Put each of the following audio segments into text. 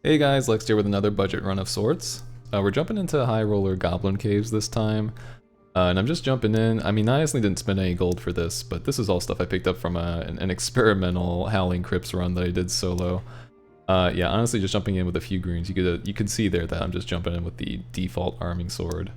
Hey guys, Lex here with another budget run of sorts. We're jumping into High Roller Goblin Caves this time. And I'm just jumping in. I mean, I honestly didn't spend any gold for this, but this is all stuff I picked up from an experimental Howling Crypts run that I did solo. Yeah, honestly just jumping in with a few greens. You could see there that I'm just jumping in with the default arming sword.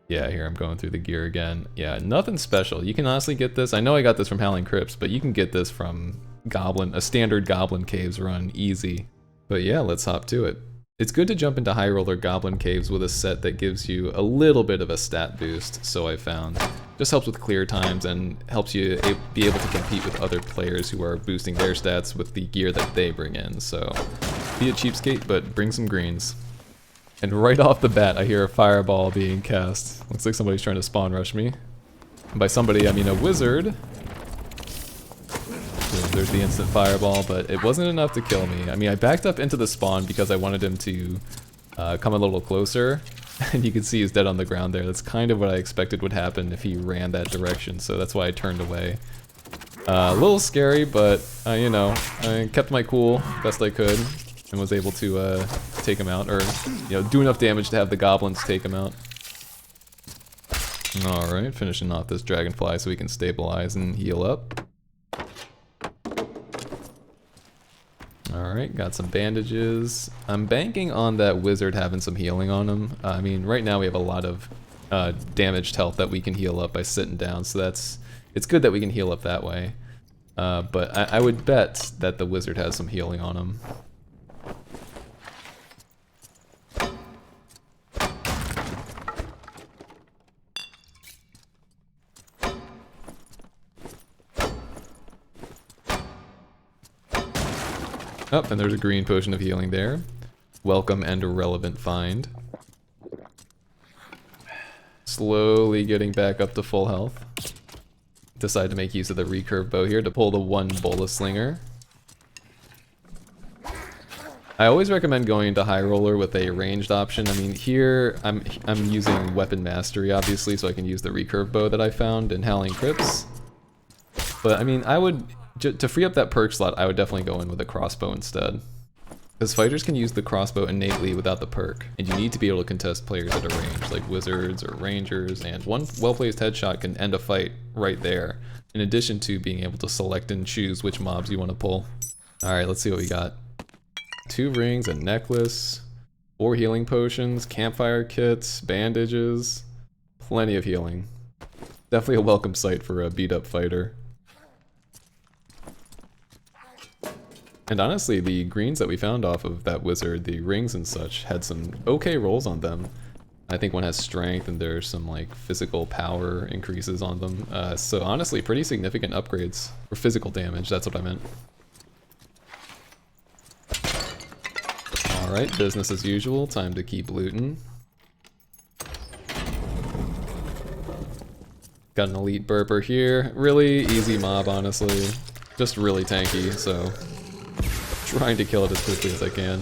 Yeah, here I'm going through the gear again. Yeah, nothing special. You can honestly get this. I know I got this from Howling Crypts, but you can get this from a standard Goblin Caves run, easy. But yeah, let's hop to it. It's good to jump into High Roller Goblin Caves with a set that gives you a little bit of a stat boost, so I found. Just helps with clear times and helps you be able to compete with other players who are boosting their stats with the gear that they bring in, so be a cheapskate, but bring some greens. And right off the bat, I hear a fireball being cast. Looks like somebody's trying to spawn rush me. And by somebody, I mean a wizard. There's the instant fireball, but it wasn't enough to kill me. I mean, I backed up into the spawn because I wanted him to come a little closer, and you can see he's dead on the ground there. That's kind of what I expected would happen if he ran that direction, so that's why I turned away. A little scary, but you know, I kept my cool best I could, and was able to take him out, or you know, do enough damage to have the goblins take him out. Alright, finishing off this dragonfly so we can stabilize and heal up. Alright, got some bandages. I'm banking on that wizard having some healing on him. I mean, right now we have a lot of damaged health that we can heal up by sitting down, so it's good that we can heal up that way. But I would bet that the wizard has some healing on him. Oh, and there's a green potion of healing there. Welcome and irrelevant find. Slowly getting back up to full health. Decide to make use of the recurve bow here to pull the one bolus slinger. I always recommend going into High Roller with a ranged option. I mean, here I'm using weapon mastery obviously, so I can use the recurve bow that I found in Howling Crypts. But I mean, to free up that perk slot, I would definitely go in with a crossbow instead. Because fighters can use the crossbow innately without the perk, and you need to be able to contest players at a range, like wizards or rangers, and one well-placed headshot can end a fight right there, in addition to being able to select and choose which mobs you want to pull. Alright, let's see what we got. 2 rings, a necklace, 4 healing potions, campfire kits, bandages, plenty of healing. Definitely a welcome sight for a beat-up fighter. And honestly, the greens that we found off of that wizard, the rings and such, had some okay rolls on them. I think one has strength and there's some like physical power increases on them. So honestly, pretty significant upgrades for physical damage, that's what I meant. Alright, business as usual, time to keep looting. Got an elite burper here. Really easy mob, honestly. Just really tanky, so trying to kill it as quickly as I can.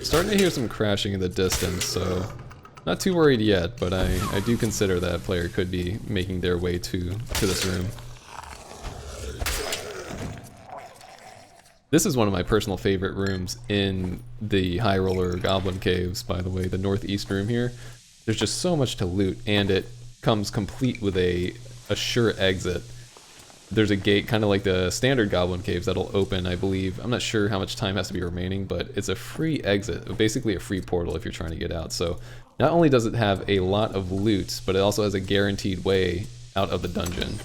Starting to hear some crashing in the distance, so not too worried yet, but I do consider that player could be making their way to this room. This is one of my personal favorite rooms in the High Roller Goblin Caves, by the way, the northeast room here. There's just so much to loot, and it comes complete with a sure exit. There's a gate, kind of like the standard Goblin Caves, that'll open, I believe. I'm not sure how much time has to be remaining, but it's a free exit, basically a free portal if you're trying to get out. So not only does it have a lot of loot, but it also has a guaranteed way out of the dungeon.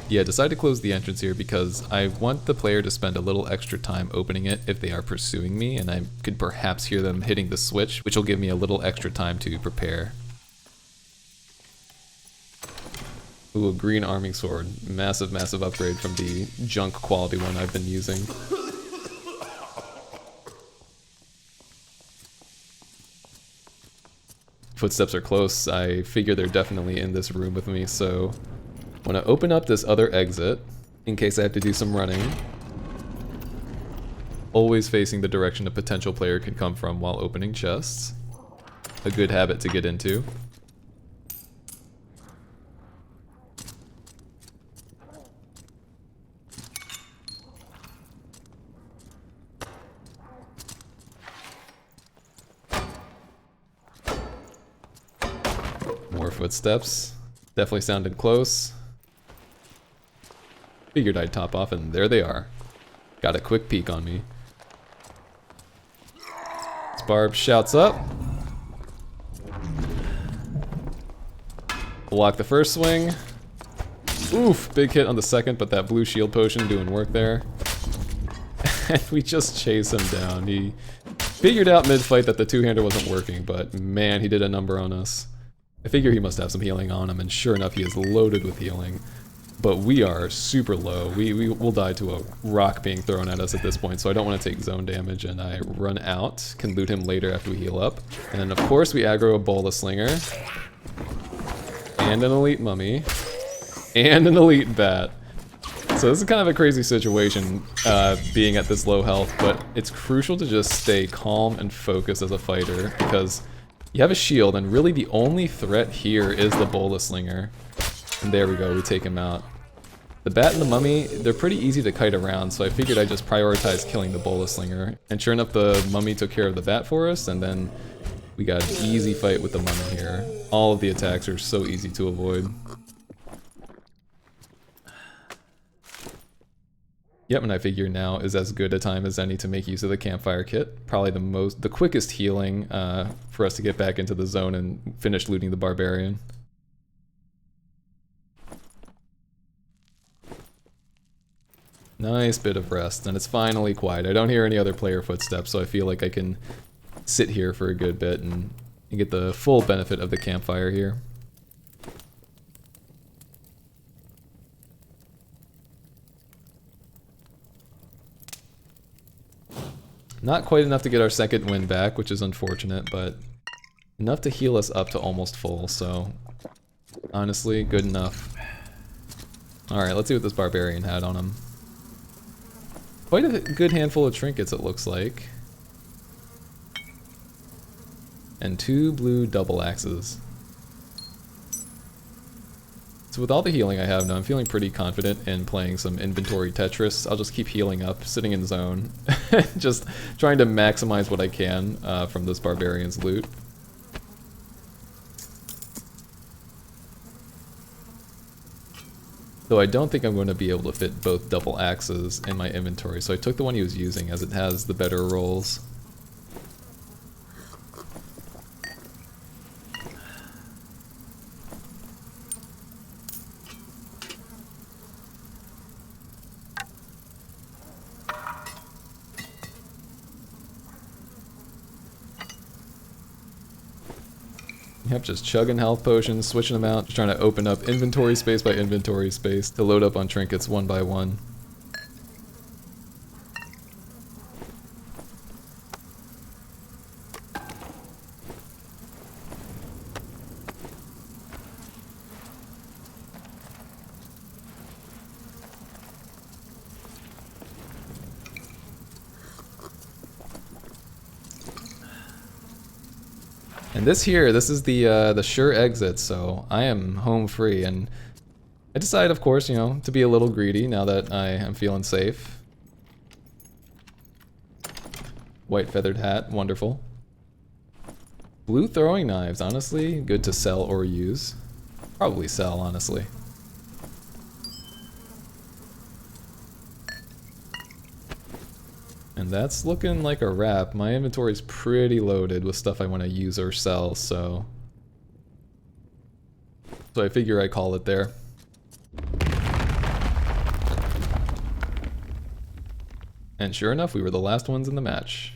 Yeah, decide to close the entrance here because I want the player to spend a little extra time opening it if they are pursuing me, and I could perhaps hear them hitting the switch, which will give me a little extra time to prepare. Ooh, a green arming sword. Massive, massive upgrade from the junk quality one I've been using. Footsteps are close. I figure they're definitely in this room with me, so I'm gonna open up this other exit in case I have to do some running. Always facing the direction a potential player could come from while opening chests. A good habit to get into. footsteps. Definitely sounded close. Figured I'd top off, and there they are. Got a quick peek on me. Barb shouts up. Block the first swing. Oof, big hit on the second, but that blue shield potion doing work there. And we just chase him down. He figured out mid-fight that the two-hander wasn't working, but man, he did a number on us. I figure he must have some healing on him, and sure enough, he is loaded with healing. But we are super low. We will die to a rock being thrown at us at this point, so I don't want to take zone damage, and I run out. Can loot him later after we heal up. And then of course we aggro a Bola Slinger. And an Elite Mummy. And an Elite Bat. So this is kind of a crazy situation, being at this low health, but it's crucial to just stay calm and focused as a fighter, because you have a shield, and really the only threat here is the Bola Slinger. And there we go, we take him out. The Bat and the Mummy, they're pretty easy to kite around, so I figured I'd just prioritize killing the Bola Slinger. And sure enough, the Mummy took care of the Bat for us, and then we got an easy fight with the Mummy here. All of the attacks are so easy to avoid. Yep, and I figure now is as good a time as any to make use of the campfire kit. Probably the quickest healing for us to get back into the zone and finish looting the Barbarian. Nice bit of rest, and it's finally quiet. I don't hear any other player footsteps, so I feel like I can sit here for a good bit and get the full benefit of the campfire here. Not quite enough to get our second win back, which is unfortunate, but enough to heal us up to almost full, so honestly, good enough. Alright, let's see what this Barbarian had on him. Quite a good handful of trinkets, it looks like. And 2 blue double axes. So with all the healing I have now, I'm feeling pretty confident in playing some inventory Tetris. I'll just keep healing up, sitting in zone, just trying to maximize what I can from this Barbarian's loot. Though I don't think I'm going to be able to fit both double axes in my inventory, so I took the one he was using as it has the better rolls. Yep, just chugging health potions, switching them out, just trying to open up inventory space by inventory space to load up on trinkets one by one. And this is the sure exit, so I am home free, and I decided, of course, you know, to be a little greedy now that I am feeling safe. White feathered hat, wonderful. Blue throwing knives, honestly, good to sell or use. Probably sell, honestly. And that's looking like a wrap. My inventory's pretty loaded with stuff I want to use or sell, so I figure I call it there. And sure enough, we were the last ones in the match.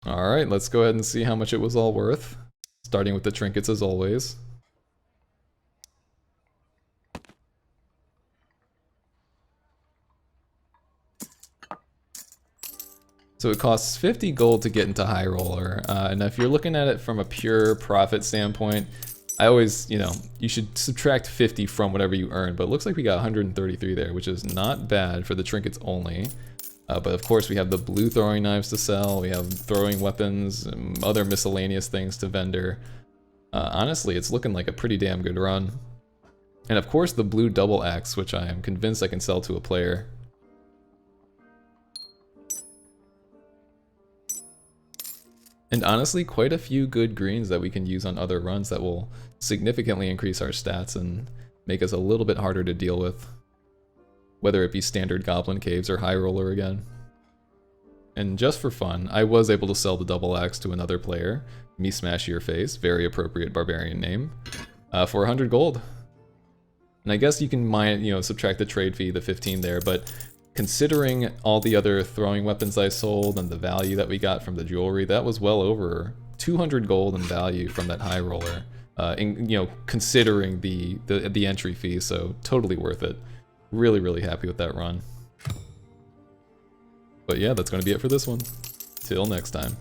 Alright, let's go ahead and see how much it was all worth. Starting with the trinkets as always. So it costs 50 gold to get into High Roller, and if you're looking at it from a pure profit standpoint, I always, you know, you should subtract 50 from whatever you earn, but it looks like we got 133 there, which is not bad for the trinkets only. But of course we have the blue throwing knives to sell, we have throwing weapons, and other miscellaneous things to vendor. Honestly, it's looking like a pretty damn good run. And of course the blue double axe, which I am convinced I can sell to a player. And honestly, quite a few good greens that we can use on other runs that will significantly increase our stats and make us a little bit harder to deal with. Whether it be standard Goblin Caves or High Roller again. And just for fun, I was able to sell the double axe to another player, Me Smash Your Face, very appropriate barbarian name, for 100 gold. And I guess you can subtract the trade fee, the 15 there, but considering all the other throwing weapons I sold and the value that we got from the jewelry, that was well over 200 gold in value from that High Roller. Considering the entry fee, so totally worth it. Really, really happy with that run. But yeah, that's going to be it for this one. Till next time.